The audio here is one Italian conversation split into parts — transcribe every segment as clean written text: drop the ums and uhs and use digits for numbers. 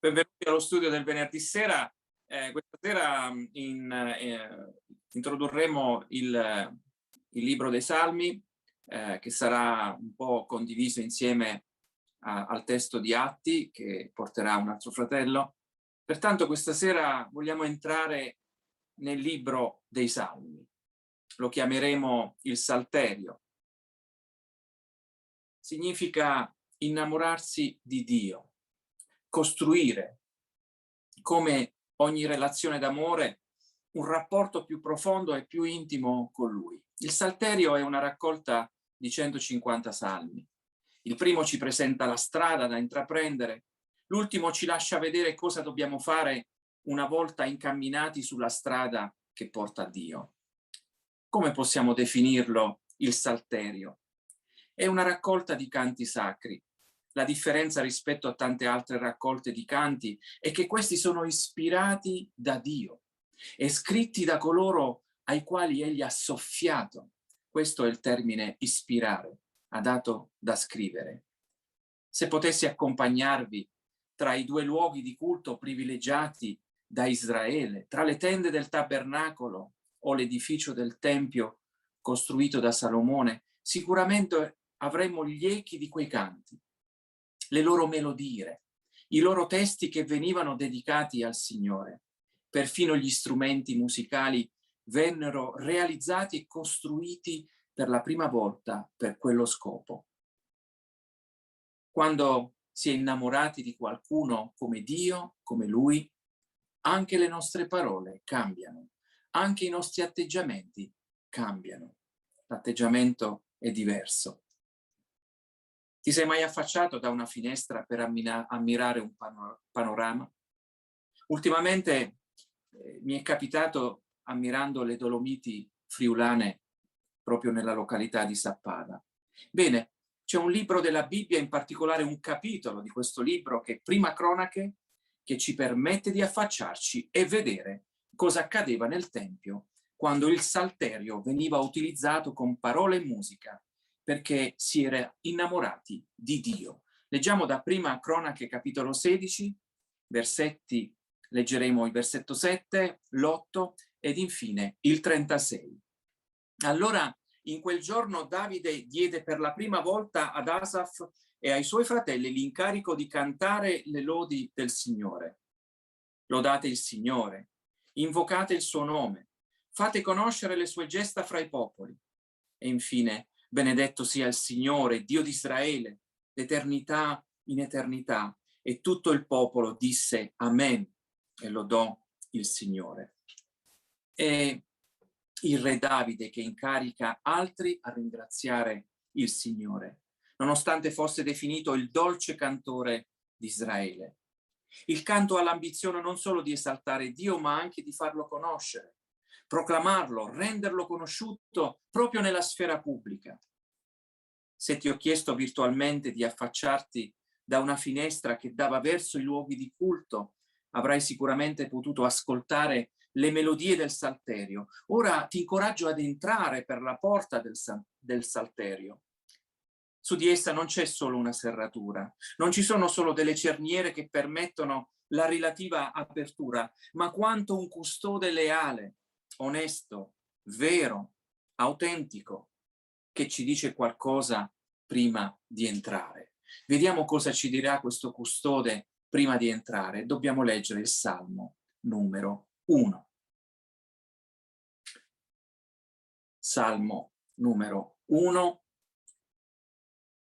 Benvenuti allo studio del venerdì sera. Questa sera introdurremo il libro dei Salmi, che sarà un po' condiviso insieme al testo di Atti, che porterà un altro fratello. Pertanto questa sera vogliamo entrare nel libro dei Salmi. Lo chiameremo il Salterio. Significa innamorarsi di Dio. Costruire, come ogni relazione d'amore, un rapporto più profondo e più intimo con Lui. Il Salterio è una raccolta di 150 salmi. Il primo ci presenta la strada da intraprendere, l'ultimo ci lascia vedere cosa dobbiamo fare una volta incamminati sulla strada che porta a Dio. Come possiamo definirlo il Salterio? È una raccolta di canti sacri. La differenza rispetto a tante altre raccolte di canti è che questi sono ispirati da Dio e scritti da coloro ai quali Egli ha soffiato. Questo è il termine ispirare, ha dato da scrivere. Se potessi accompagnarvi tra i due luoghi di culto privilegiati da Israele, tra le tende del tabernacolo o l'edificio del Tempio costruito da Salomone, sicuramente avremmo gli echi di quei canti, le loro melodie, i loro testi che venivano dedicati al Signore. Perfino gli strumenti musicali vennero realizzati e costruiti per la prima volta per quello scopo. Quando si è innamorati di qualcuno come Dio, come Lui, anche le nostre parole cambiano, anche i nostri atteggiamenti cambiano. L'atteggiamento è diverso. Ti sei mai affacciato da una finestra per ammirare un panorama? Ultimamente mi è capitato ammirando le Dolomiti friulane proprio nella località di Sappada. Bene, c'è un libro della Bibbia, in particolare un capitolo di questo libro che è Prima Cronache, che ci permette di affacciarci e vedere cosa accadeva nel Tempio quando il Salterio veniva utilizzato con parole e musica, perché si era innamorati di Dio. Leggiamo da Prima Cronache capitolo 16, versetti, leggeremo il versetto 7, l'8 ed infine il 36. Allora, in quel giorno Davide diede per la prima volta ad Asaf e ai suoi fratelli l'incarico di cantare le lodi del Signore. Lodate il Signore, invocate il suo nome, fate conoscere le sue gesta fra i popoli. E infine, benedetto sia il Signore, Dio di Israele, d'eternità in eternità. E tutto il popolo disse Amen e lodò il Signore. E il re Davide che incarica altri a ringraziare il Signore, nonostante fosse definito il dolce cantore di Israele. Il canto ha l'ambizione non solo di esaltare Dio, ma anche di farlo conoscere, proclamarlo, renderlo conosciuto proprio nella sfera pubblica. Se ti ho chiesto virtualmente di affacciarti da una finestra che dava verso i luoghi di culto, avrai sicuramente potuto ascoltare le melodie del Salterio. Ora ti incoraggio ad entrare per la porta del Salterio. Su di essa non c'è solo una serratura, non ci sono solo delle cerniere che permettono la relativa apertura, ma quanto un custode leale, onesto, vero, autentico, che ci dice qualcosa prima di entrare. Vediamo cosa ci dirà questo custode prima di entrare. Dobbiamo leggere il Salmo numero 1. Salmo numero 1.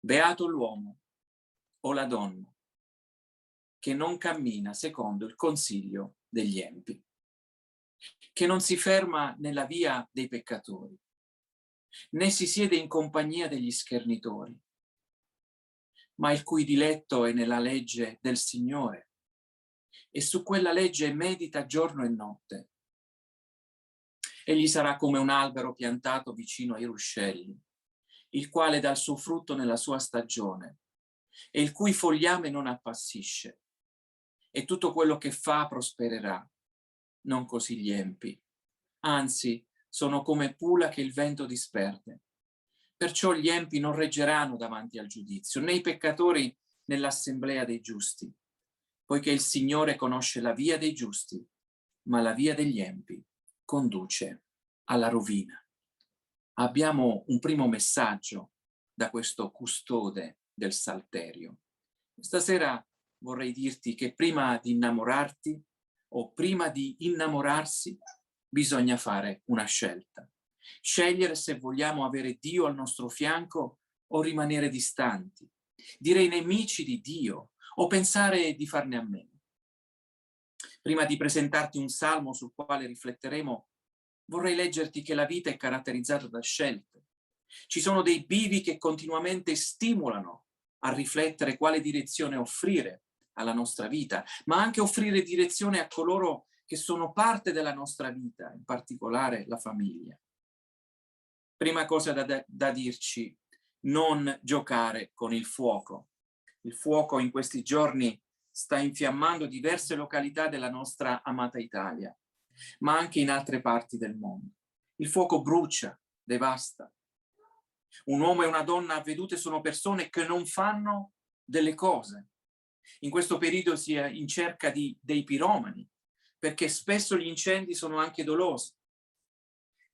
Beato l'uomo o la donna che non cammina secondo il consiglio degli empi, che non si ferma nella via dei peccatori, né si siede in compagnia degli schernitori, ma il cui diletto è nella legge del Signore, e su quella legge medita giorno e notte. Egli sarà come un albero piantato vicino ai ruscelli, il quale dà il suo frutto nella sua stagione, e il cui fogliame non appassisce, e tutto quello che fa prospererà. Non così gli empi, anzi sono come pula che il vento disperde. Perciò gli empi non reggeranno davanti al giudizio, né i peccatori nell'assemblea dei giusti, poiché il Signore conosce la via dei giusti, ma la via degli empi conduce alla rovina. Abbiamo un primo messaggio da questo custode del Salterio. Stasera vorrei dirti che prima di innamorarti o prima di innamorarsi bisogna fare una scelta. Scegliere se vogliamo avere Dio al nostro fianco o rimanere distanti, dire nemici di Dio o pensare di farne a meno. Prima di presentarti un salmo sul quale rifletteremo, vorrei leggerti che la vita è caratterizzata da scelte. Ci sono dei bivi che continuamente stimolano a riflettere quale direzione offrire alla nostra vita, ma anche offrire direzione a coloro che sono parte della nostra vita, in particolare la famiglia. Prima cosa da dirci, non giocare con il fuoco. Il fuoco in questi giorni sta infiammando diverse località della nostra amata Italia, ma anche in altre parti del mondo. Il fuoco brucia, devasta. Un uomo e una donna avvedute sono persone che non fanno delle cose. In questo periodo si è in cerca dei piromani, perché spesso gli incendi sono anche dolosi.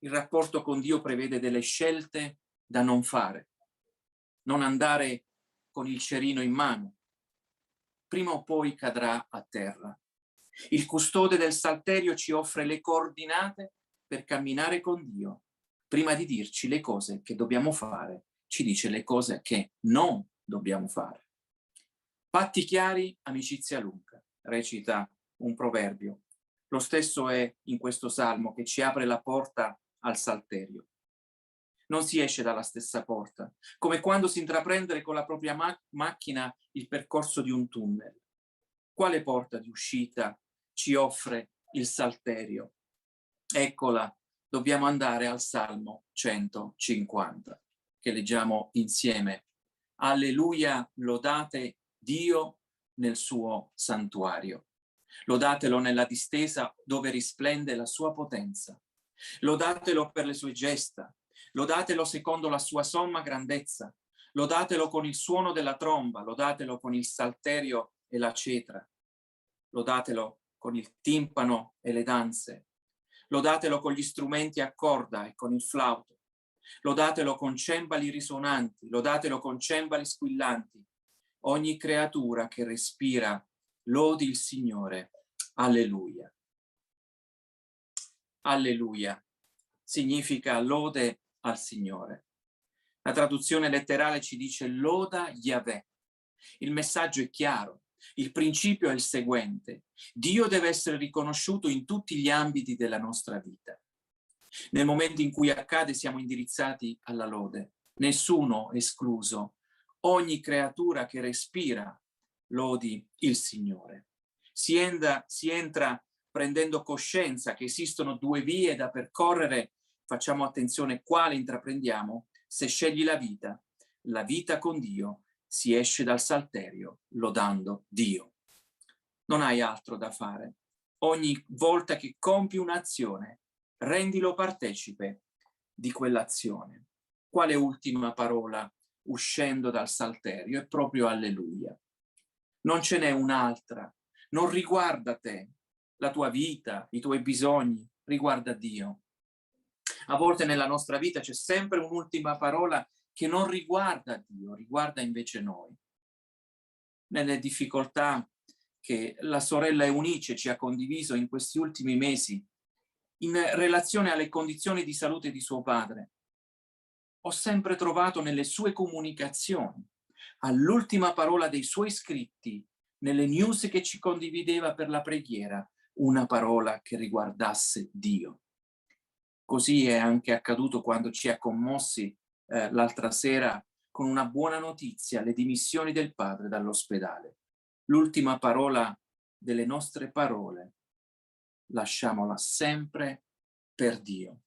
Il rapporto con Dio prevede delle scelte da non fare. Non andare con il cerino in mano. Prima o poi cadrà a terra. Il custode del Salterio ci offre le coordinate per camminare con Dio. Prima di dirci le cose che dobbiamo fare, ci dice le cose che non dobbiamo fare. Patti chiari, amicizia lunga, recita un proverbio. Lo stesso è in questo salmo che ci apre la porta al Salterio. Non si esce dalla stessa porta, come quando si intraprende con la propria macchina il percorso di un tunnel. Quale porta di uscita ci offre il Salterio? Eccola, dobbiamo andare al Salmo 150, che leggiamo insieme. Alleluia, lodate Dio nel suo santuario. Lodatelo nella distesa dove risplende la sua potenza. Lodatelo per le sue gesta. Lodatelo secondo la sua somma grandezza. Lodatelo con il suono della tromba. Lodatelo con il salterio e la cetra. Lodatelo con il timpano e le danze. Lodatelo con gli strumenti a corda e con il flauto. Lodatelo con cembali risonanti. Lodatelo con cembali squillanti. Ogni creatura che respira lodi il Signore. Alleluia. Alleluia significa lode al Signore. La traduzione letterale ci dice loda Yahweh. Il messaggio è chiaro. Il principio è il seguente: Dio deve essere riconosciuto in tutti gli ambiti della nostra vita. Nel momento in cui accade siamo indirizzati alla lode, nessuno escluso. Ogni creatura che respira lodi il Signore. Si entra prendendo coscienza che esistono due vie da percorrere. Facciamo attenzione quale intraprendiamo. Se scegli la vita con Dio, si esce dal Salterio lodando Dio. Non hai altro da fare. Ogni volta che compi un'azione, rendilo partecipe di quell'azione. Quale ultima parola uscendo dal Salterio? È proprio alleluia. Non ce n'è un'altra. Non riguarda te, la tua vita, i tuoi bisogni, riguarda Dio. A volte nella nostra vita c'è sempre un'ultima parola che non riguarda Dio, riguarda invece noi. Nelle difficoltà che la sorella Eunice ci ha condiviso in questi ultimi mesi, in relazione alle condizioni di salute di suo padre, ho sempre trovato nelle sue comunicazioni, all'ultima parola dei suoi scritti, nelle news che ci condivideva per la preghiera, una parola che riguardasse Dio. Così è anche accaduto quando ci ha commossi l'altra sera con una buona notizia, le dimissioni del padre dall'ospedale. L'ultima parola delle nostre parole, lasciamola sempre per Dio.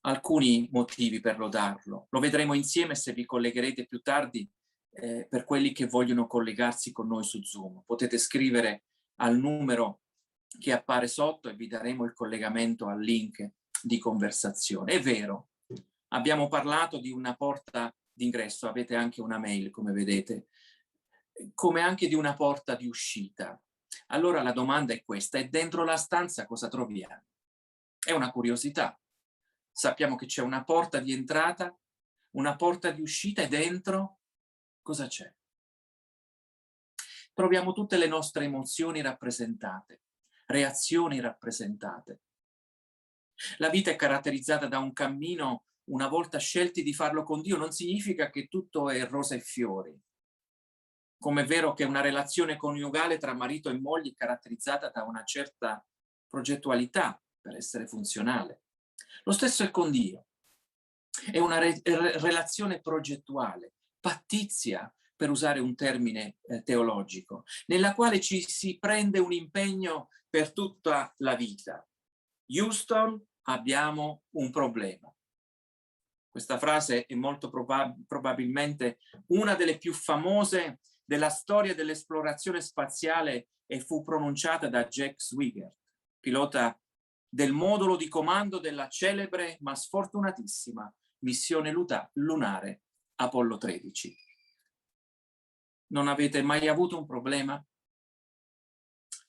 Alcuni motivi per lodarlo. Lo vedremo insieme se vi collegherete più tardi per quelli che vogliono collegarsi con noi su Zoom. Potete scrivere al numero che appare sotto e vi daremo il collegamento al link di conversazione. È vero, abbiamo parlato di una porta d'ingresso, avete anche una mail, come vedete. come anche di una porta di uscita. Allora la domanda è questa: e dentro la stanza cosa troviamo? È una curiosità. Sappiamo che c'è una porta di entrata, una porta di uscita, e dentro cosa c'è? Troviamo tutte le nostre emozioni rappresentate, reazioni rappresentate. La vita è caratterizzata da un cammino, una volta scelti di farlo con Dio, non significa che tutto è rose e fiori. Come è vero che una relazione coniugale tra marito e moglie è caratterizzata da una certa progettualità per essere funzionale. Lo stesso è con Dio. È una relazione progettuale, pattizia, per usare un termine teologico, nella quale ci si prende un impegno per tutta la vita. Houston, abbiamo un problema. Questa frase è molto probabilmente una delle più famose della storia dell'esplorazione spaziale e fu pronunciata da Jack Swigert, pilota del modulo di comando della celebre ma sfortunatissima missione lunare Apollo 13. Non avete mai avuto un problema?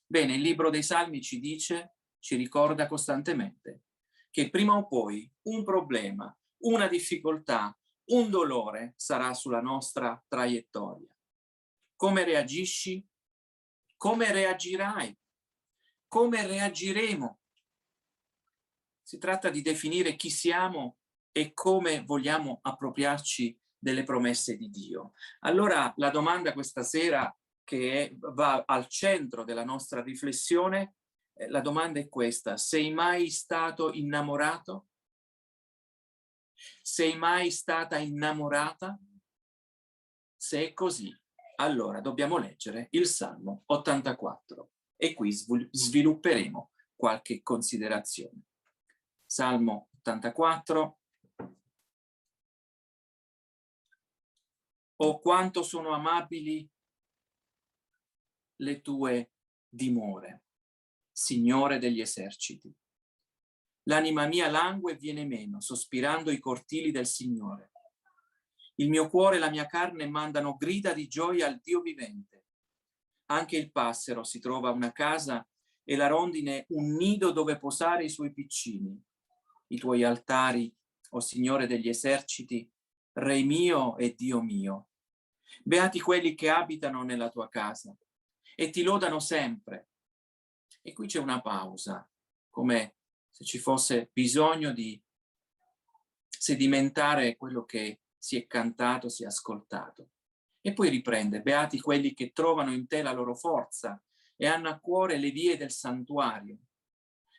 Bene, il libro dei Salmi ci dice, ci ricorda costantemente che prima o poi un problema, una difficoltà, un dolore sarà sulla nostra traiettoria. Come reagisci? Come reagirai? Come reagiremo? Si tratta di definire chi siamo e come vogliamo appropriarci delle promesse di Dio. Allora la domanda questa sera va al centro della nostra riflessione, la domanda è questa: sei mai stato innamorato? Sei mai stata innamorata? Se è così, allora dobbiamo leggere il Salmo 84 e qui svilupperemo qualche considerazione. Salmo 84. Oh, quanto sono amabili le tue dimore, Signore degli eserciti. L'anima mia langue e viene meno, sospirando i cortili del Signore. Il mio cuore e la mia carne mandano grida di gioia al Dio vivente. Anche il passero si trova una casa e la rondine un nido dove posare i suoi piccini. I tuoi altari, o Signore degli eserciti, Re mio e Dio mio. Beati quelli che abitano nella tua casa e ti lodano sempre. E qui c'è una pausa, come se ci fosse bisogno di sedimentare quello che si è cantato, si è ascoltato. E poi riprende: beati quelli che trovano in te la loro forza e hanno a cuore le vie del santuario.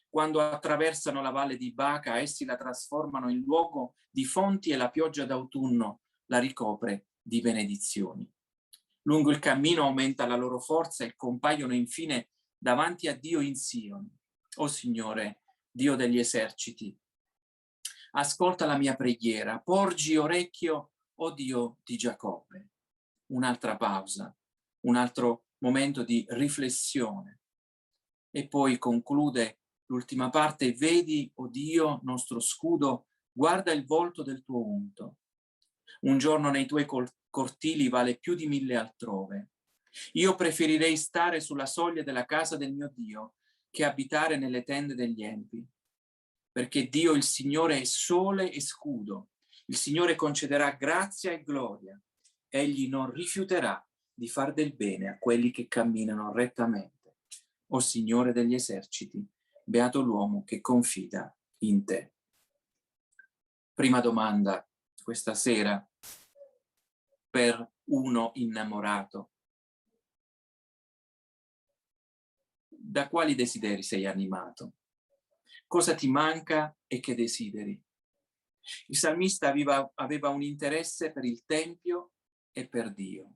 Quando attraversano la valle di Baca, essi la trasformano in luogo di fonti e la pioggia d'autunno la ricopre di benedizioni. Lungo il cammino aumenta la loro forza e compaiono infine davanti a Dio in Sion. O Signore, Dio degli eserciti, ascolta la mia preghiera, porgi orecchio, o Dio di Giacobbe. Un'altra pausa, un altro momento di riflessione. E poi conclude l'ultima parte: vedi, o Dio, nostro scudo, guarda il volto del tuo unto. Un giorno nei tuoi cortili vale più di 1000 altrove. Io preferirei stare sulla soglia della casa del mio Dio che abitare nelle tende degli empi. Perché Dio, il Signore, è sole e scudo. Il Signore concederà grazia e gloria. Egli non rifiuterà di far del bene a quelli che camminano rettamente. O Signore degli eserciti, beato l'uomo che confida in te. Prima domanda questa sera per uno innamorato. Da quali desideri sei animato? Cosa ti manca e che desideri? Il salmista aveva un interesse per il Tempio e per Dio.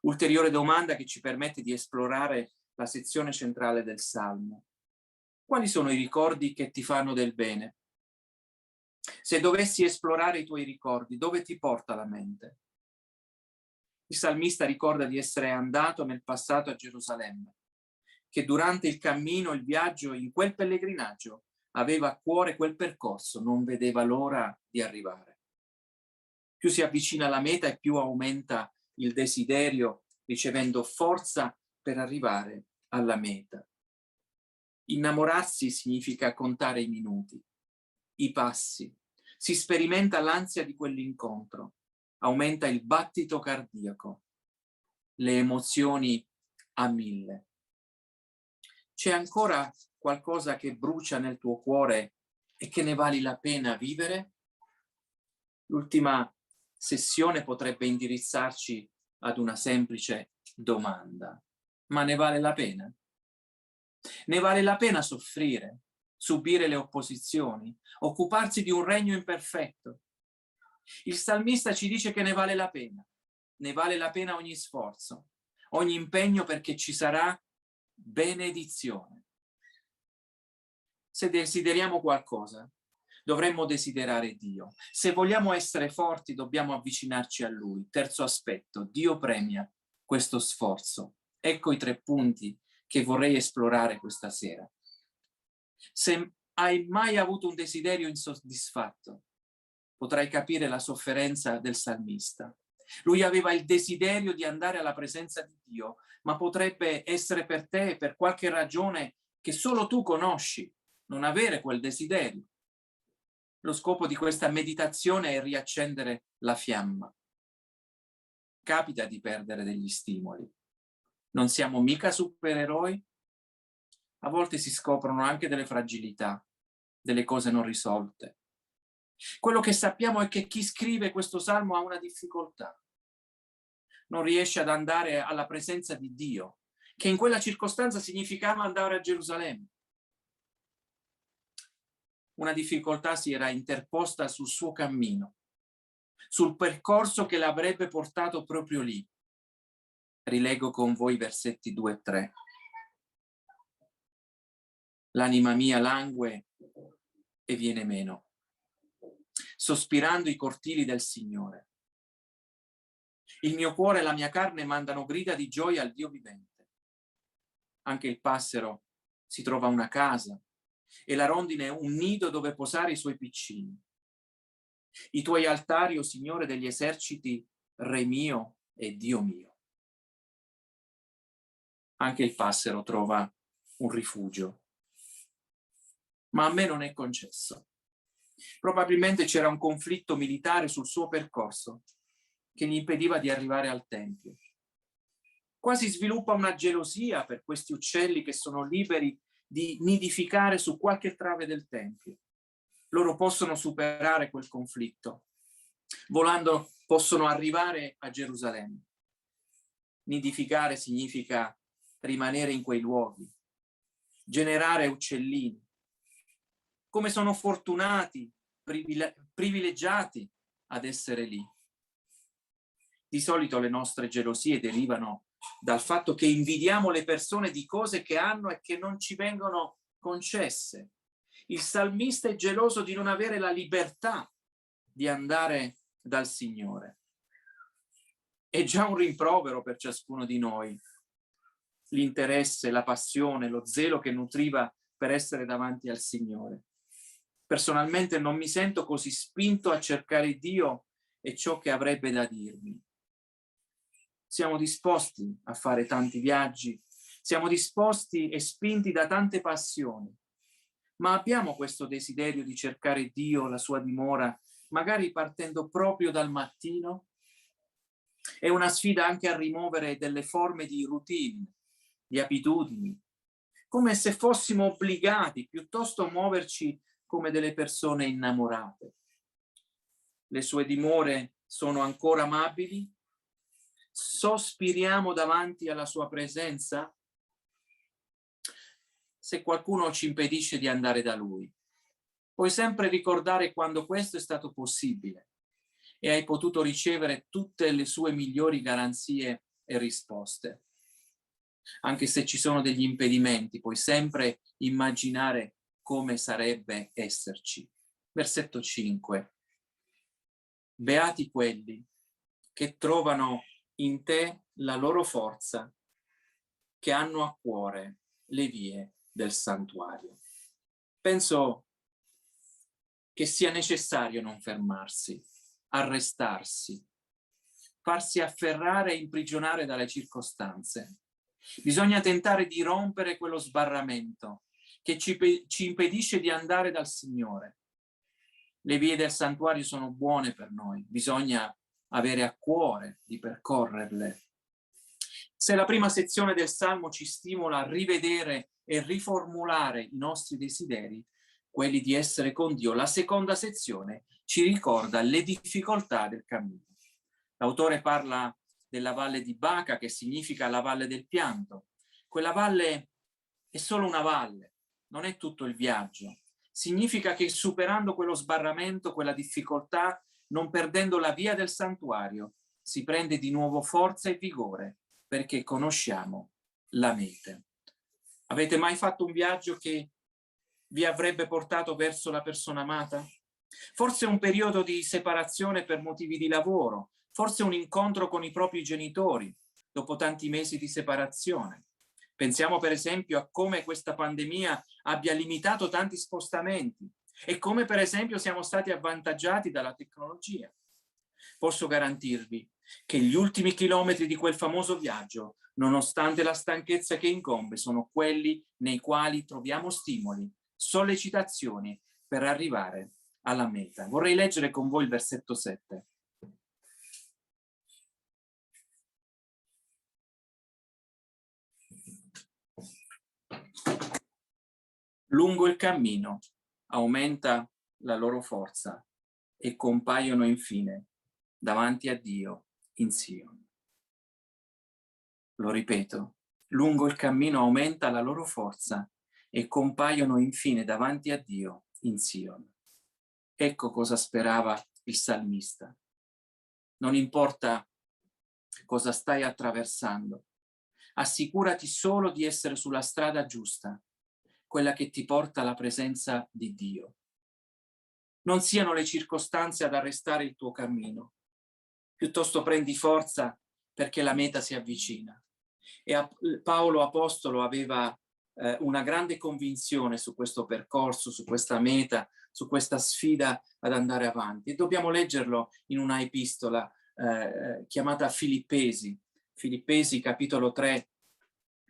Ulteriore domanda che ci permette di esplorare la sezione centrale del Salmo. Quali sono i ricordi che ti fanno del bene? Se dovessi esplorare i tuoi ricordi, dove ti porta la mente? Il salmista ricorda di essere andato nel passato a Gerusalemme, che durante il cammino, il viaggio, in quel pellegrinaggio, aveva a cuore quel percorso, non vedeva l'ora di arrivare. Più si avvicina alla meta e più aumenta il desiderio ricevendo forza per arrivare alla meta. Innamorarsi significa contare i minuti, i passi, si sperimenta l'ansia di quell'incontro, aumenta il battito cardiaco, le emozioni a 1000. C'è ancora qualcosa che brucia nel tuo cuore e che ne vale la pena vivere? L'ultima sessione potrebbe indirizzarci ad una semplice domanda: ma ne vale la pena? Ne vale la pena soffrire, subire le opposizioni, occuparsi di un regno imperfetto? Il salmista ci dice che ne vale la pena ogni sforzo, ogni impegno, perché ci sarà benedizione. Se desideriamo qualcosa, dovremmo desiderare Dio. Se vogliamo essere forti, dobbiamo avvicinarci a Lui. Terzo aspetto: Dio premia questo sforzo. Ecco i 3 punti che vorrei esplorare questa sera. Se hai mai avuto un desiderio insoddisfatto, potrai capire la sofferenza del salmista. Lui aveva il desiderio di andare alla presenza di Dio, ma potrebbe essere per te, per qualche ragione che solo tu conosci, non avere quel desiderio. Lo scopo di questa meditazione è riaccendere la fiamma. Capita di perdere degli stimoli. Non siamo mica supereroi. A volte si scoprono anche delle fragilità, delle cose non risolte. Quello che sappiamo è che chi scrive questo salmo ha una difficoltà. Non riesce ad andare alla presenza di Dio, che in quella circostanza significava andare a Gerusalemme. Una difficoltà si era interposta sul suo cammino, sul percorso che l'avrebbe portato proprio lì. Rileggo con voi versetti 2 e 3. L'anima mia langue e viene meno, sospirando i cortili del Signore. Il mio cuore e la mia carne mandano grida di gioia al Dio vivente. Anche il passero si trova una casa e la rondine un nido dove posare i suoi piccini. I tuoi altari, o Signore degli eserciti, Re mio e Dio mio. Anche il passero trova un rifugio, ma a me non è concesso. Probabilmente c'era un conflitto militare sul suo percorso che gli impediva di arrivare al Tempio. Quasi sviluppa una gelosia per questi uccelli che sono liberi di nidificare su qualche trave del Tempio. Loro possono superare quel conflitto. Volando possono arrivare a Gerusalemme. Nidificare significa rimanere in quei luoghi, generare uccellini. Come sono fortunati, privilegiati ad essere lì. Di solito le nostre gelosie derivano dal fatto che invidiamo le persone di cose che hanno e che non ci vengono concesse. Il salmista è geloso di non avere la libertà di andare dal Signore. È già un rimprovero per ciascuno di noi l'interesse, la passione, lo zelo che nutriva per essere davanti al Signore. Personalmente non mi sento così spinto a cercare Dio e ciò che avrebbe da dirmi. Siamo disposti a fare tanti viaggi, siamo disposti e spinti da tante passioni, ma abbiamo questo desiderio di cercare Dio, la sua dimora, magari partendo proprio dal mattino? È una sfida anche a rimuovere delle forme di routine, di abitudini, come se fossimo obbligati piuttosto a muoverci come delle persone innamorate. Le sue dimore sono ancora amabili? Sospiriamo davanti alla sua presenza? Se qualcuno ci impedisce di andare da lui, puoi sempre ricordare quando questo è stato possibile e hai potuto ricevere tutte le sue migliori garanzie e risposte. Anche se ci sono degli impedimenti, puoi sempre immaginare come sarebbe esserci. Versetto 5. Beati quelli che trovano in te la loro forza, che hanno a cuore le vie del santuario. Penso che sia necessario non fermarsi, arrestarsi, farsi afferrare e imprigionare dalle circostanze. Bisogna tentare di rompere quello sbarramento che ci impedisce di andare dal Signore. Le vie del santuario sono buone per noi, bisogna avere a cuore di percorrerle. Se la prima sezione del Salmo ci stimola a rivedere e riformulare i nostri desideri, quelli di essere con Dio, la seconda sezione ci ricorda le difficoltà del cammino. L'autore parla della valle di Baca, che significa la valle del pianto. Quella valle è solo una valle, non è tutto il viaggio. Significa che superando quello sbarramento, quella difficoltà, non perdendo la via del santuario, si prende di nuovo forza e vigore, perché conosciamo la meta. Avete mai fatto un viaggio che vi avrebbe portato verso la persona amata? Forse un periodo di separazione per motivi di lavoro, forse un incontro con i propri genitori dopo tanti mesi di separazione. Pensiamo per esempio a come questa pandemia abbia limitato tanti spostamenti e come per esempio siamo stati avvantaggiati dalla tecnologia. Posso garantirvi che gli ultimi chilometri di quel famoso viaggio, nonostante la stanchezza che incombe, sono quelli nei quali troviamo stimoli, sollecitazioni per arrivare alla meta. Vorrei leggere con voi il versetto 7. Lungo il cammino aumenta la loro forza e compaiono infine davanti a Dio in Sion. Lo ripeto, lungo il cammino aumenta la loro forza e compaiono infine davanti a Dio in Sion. Ecco cosa sperava il salmista. Non importa cosa stai attraversando, assicurati solo di essere sulla strada giusta, quella che ti porta alla presenza di Dio. Non siano le circostanze ad arrestare il tuo cammino, piuttosto prendi forza perché la meta si avvicina. E Paolo Apostolo aveva una grande convinzione su questo percorso, su questa meta, su questa sfida ad andare avanti. E dobbiamo leggerlo in una epistola chiamata Filippesi, Filippesi capitolo 3,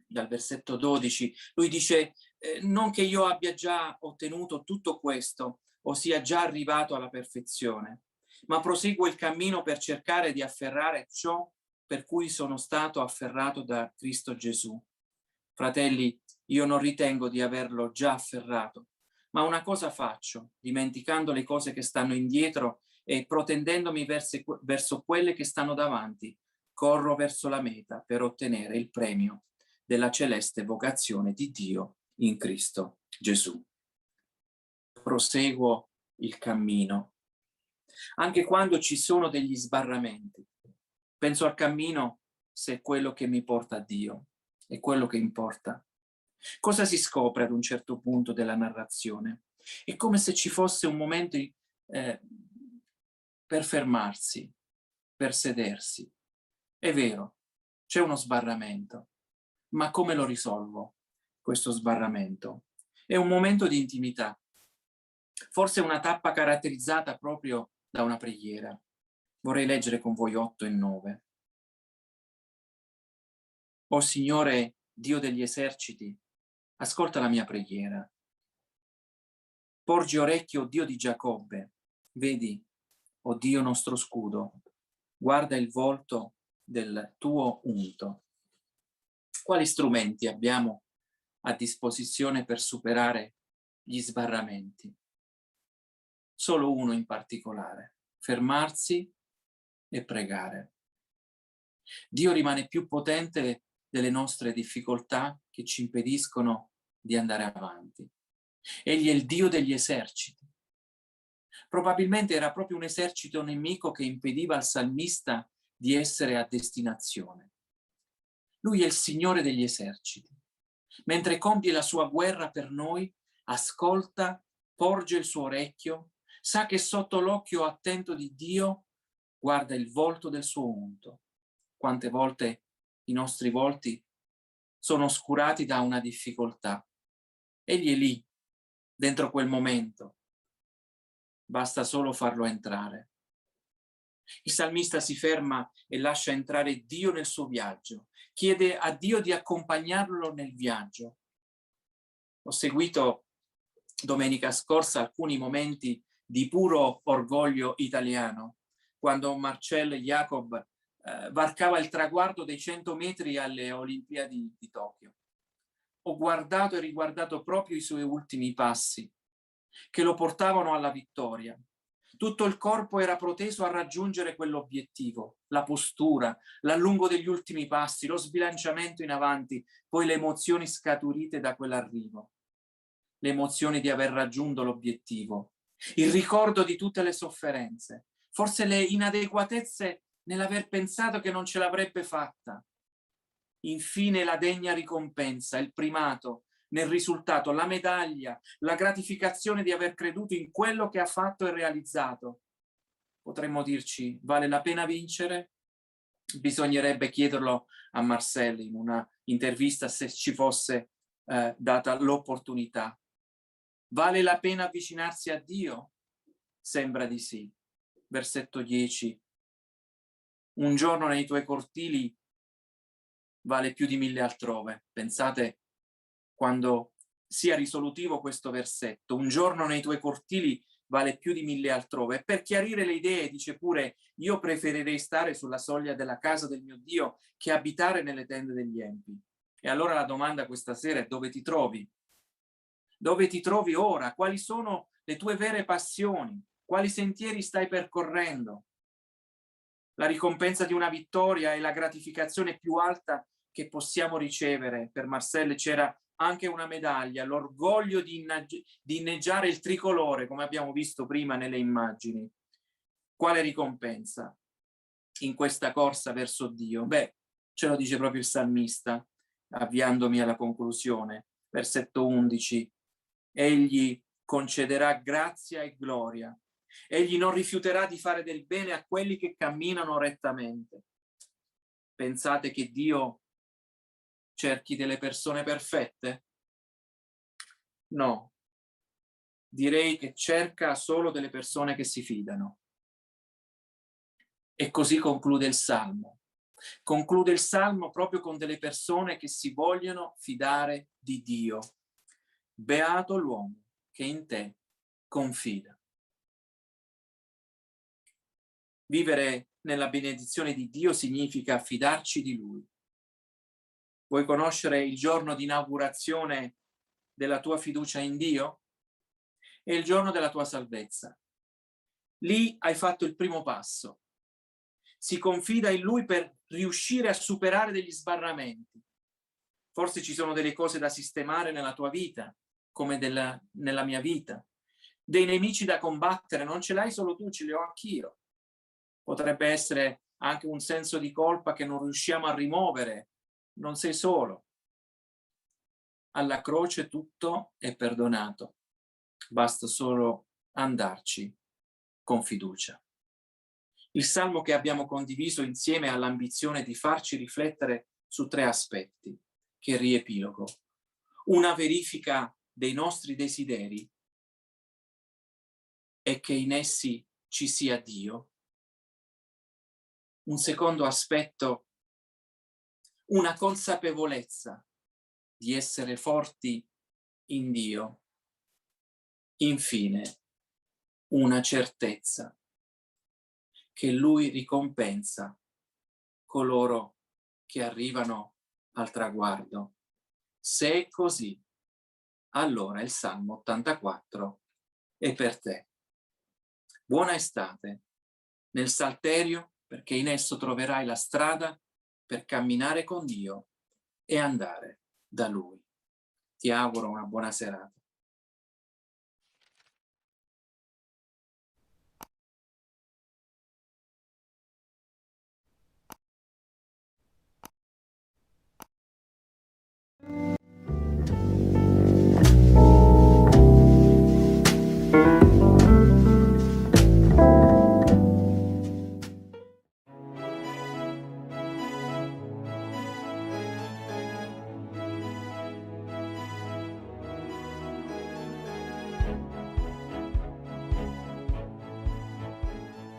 dal versetto 12. Lui dice: non che io abbia già ottenuto tutto questo o sia già arrivato alla perfezione, ma proseguo il cammino per cercare di afferrare ciò per cui sono stato afferrato da Cristo Gesù. Fratelli, io non ritengo di averlo già afferrato, ma una cosa faccio, dimenticando le cose che stanno indietro e protendendomi verso quelle che stanno davanti, corro verso la meta per ottenere il premio della celeste vocazione di Dio in Cristo Gesù. Proseguo il cammino, anche quando ci sono degli sbarramenti. Penso al cammino se è quello che mi porta a Dio, è quello che importa. Cosa si scopre ad un certo punto della narrazione? È come se ci fosse un momento per fermarsi, per sedersi. È vero, c'è uno sbarramento, ma come lo risolvo questo sbarramento? È un momento di intimità, forse una tappa caratterizzata proprio da una preghiera. Vorrei leggere con voi 8 e 9. O Signore, Dio degli eserciti, ascolta la mia preghiera. Porgi orecchio, Dio di Giacobbe. Vedi, o Dio nostro scudo, guarda il volto del tuo unto. Quali strumenti abbiamo a disposizione per superare gli sbarramenti? Solo uno in particolare: fermarsi e pregare. Dio rimane più potente delle nostre difficoltà che ci impediscono di andare avanti. Egli è il Dio degli eserciti. Probabilmente era proprio un esercito nemico che impediva al salmista di essere a destinazione. Lui è il Signore degli eserciti. Mentre compie la sua guerra per noi, ascolta, porge il suo orecchio, sa che sotto l'occhio attento di Dio guarda il volto del suo unto. Quante volte i nostri volti sono oscurati da una difficoltà. Egli è lì, dentro quel momento. Basta solo farlo entrare. Il salmista si ferma e lascia entrare Dio nel suo viaggio, chiede a Dio di accompagnarlo nel viaggio. Ho seguito domenica scorsa alcuni momenti di puro orgoglio italiano, quando Marcel Jacob varcava il traguardo dei 100 metri alle Olimpiadi di Tokyo. Ho guardato e riguardato proprio i suoi ultimi passi, che lo portavano alla vittoria. Tutto il corpo era proteso a raggiungere quell'obiettivo, la postura, l'allungo degli ultimi passi, lo sbilanciamento in avanti, poi le emozioni scaturite da quell'arrivo, le emozioni di aver raggiunto l'obiettivo, il ricordo di tutte le sofferenze, forse le inadeguatezze nell'aver pensato che non ce l'avrebbe fatta. Infine la degna ricompensa, il primato nel risultato, la medaglia, la gratificazione di aver creduto in quello che ha fatto e realizzato. Potremmo dirci, vale la pena vincere? Bisognerebbe chiederlo a Marcel in una intervista se ci fosse data l'opportunità. Vale la pena avvicinarsi a Dio? Sembra di sì. Versetto 10. Un giorno nei tuoi cortili vale più di 1000 altrove. Pensate quando sia risolutivo questo versetto. Un giorno nei tuoi cortili vale più di 1000 altrove. E per chiarire le idee dice pure: io preferirei stare sulla soglia della casa del mio Dio che abitare nelle tende degli empi. E allora la domanda questa sera è: dove ti trovi? Dove ti trovi ora? Quali sono le tue vere passioni? Quali sentieri stai percorrendo? La ricompensa di una vittoria è la gratificazione più alta che possiamo ricevere. Per Marcel c'era anche una medaglia, l'orgoglio di inneggiare il tricolore, come abbiamo visto prima nelle immagini. Quale ricompensa in questa corsa verso Dio? Beh, ce lo dice proprio il salmista, avviandomi alla conclusione. Versetto 11. Egli concederà grazia e gloria. Egli non rifiuterà di fare del bene a quelli che camminano rettamente. Pensate che Dio cerchi delle persone perfette? No. Direi che cerca solo delle persone che si fidano. E così conclude il Salmo. Conclude il Salmo proprio con delle persone che si vogliono fidare di Dio. Beato l'uomo che in te confida. Vivere nella benedizione di Dio significa fidarci di Lui. Vuoi conoscere il giorno di inaugurazione della tua fiducia in Dio? È il giorno della tua salvezza. Lì hai fatto il primo passo. Si confida in Lui per riuscire a superare degli sbarramenti. Forse ci sono delle cose da sistemare nella tua vita, come nella mia vita. Dei nemici da combattere, non ce l'hai solo tu, ce li ho anch'io. Potrebbe essere anche un senso di colpa che non riusciamo a rimuovere. Non sei solo. Alla croce tutto è perdonato. Basta solo andarci con fiducia. Il salmo che abbiamo condiviso insieme ha l'ambizione di farci riflettere su 3 aspetti, che riepilogo. Una verifica dei nostri desideri e che in essi ci sia Dio. Un secondo aspetto, una consapevolezza di essere forti in Dio. Infine, una certezza che Lui ricompensa coloro che arrivano al traguardo. Se è così, allora il Salmo 84 è per te. Buona estate nel Salterio, perché in esso troverai la strada per camminare con Dio e andare da Lui. Ti auguro una buona serata.